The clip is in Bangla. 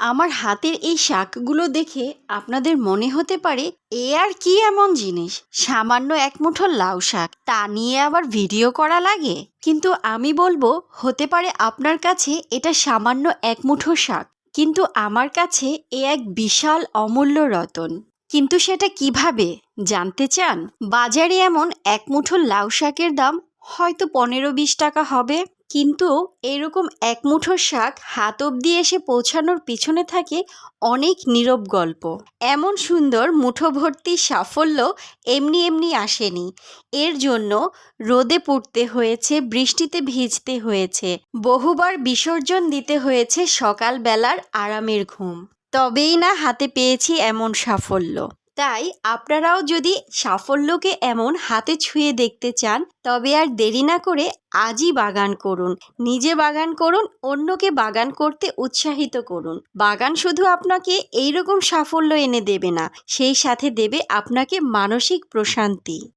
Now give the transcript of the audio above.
আমার হাতের এই শাকগুলো দেখে আপনাদের মনে হতে পারে এ আর কি এমন জিনিস, সামান্য এক মুঠো লাউ শাক, তা নিয়ে আবার ভিডিও করা লাগে। কিন্তু আমি বলবো, হতে পারে আপনার কাছে এটা সামান্য এক মুঠো শাক, কিন্তু আমার কাছে এ এক বিশাল অমূল্য রতন। কিন্তু সেটা কিভাবে জানতে চান? বাজারে এমন এক মুঠো লাউ শাকের দাম হয়তো 15-20 টাকা হবে, কিন্তু এরকম এক মুঠো শাক হাত অব্দি এসে পৌঁছানোর পিছনে থাকে অনেক নীরব গল্প। এমন সুন্দর মুঠো ভর্তি সাফল্য এমনি এমনি আসেনি। এর জন্য রোদে পুড়তে হয়েছে, বৃষ্টিতে ভিজতে হয়েছে, বহুবার বিসর্জন দিতে হয়েছে সকালবেলার আরামের ঘুম, তবেই না হাতে পেয়েছি এমন সাফল্য। তাই আপনারাও যদি সাফল্যকে এমন হাতে ছুঁয়ে দেখতে চান, তবে আর দেরি না করে আজই বাগান করুন। নিজে বাগান করুন, অন্যকে বাগান করতে উৎসাহিত করুন। বাগান শুধু আপনাকে এইরকম সাফল্য এনে দেবে না, সেই সাথে দেবে আপনাকে মানসিক প্রশান্তি।